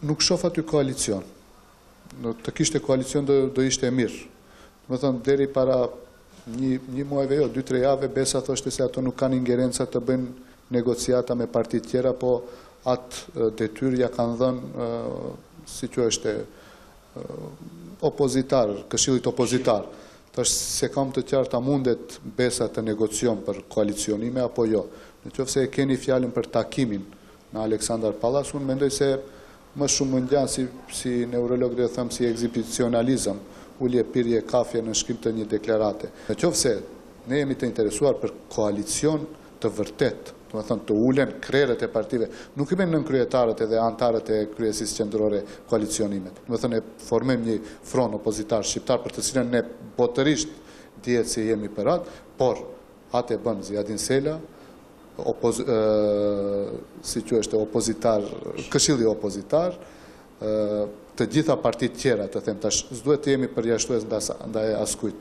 nuk shoh aty koalicion. Të kishte koalicion do ishte mirë. Do të thënë, deri para një muajve, 2-3 javë, Besa thoshte se ato nuk kanë ingerenca të bëjnë negociata me partitë tjera, po atë detyrë ja kanë dhënë, si që është opozitar, këshillit opozitar. Tash se kam të qartë a mundet Besa të negocion për koalicionime apo jo. Në qoftë se e keni fjalën për takimin në Aleksandar Pallas, unë mendoj se më shumë më ndjan si neurolog dhe thëmë si ekzibicionalizëm, ulje pirje kafje në shkrim të një deklarate. Në qoftë se ne jemi të interesuar për koalicion të vërtet, do të thënë të ulen krerët e partive, nuk kemi nën kryetarët edhe antarët e kryesisë qendrore koalicionimet. Do të thënë formojmë një front opozitar shqiptar për të cilën ne botërisht dihet se jemi për atë, por atë e bën Ziadin Sela, si që është opozitar, këshilli opozitar, të gjitha partitë tjera, të them tash, s'duhet të jemi përjashtues ndaj askujt.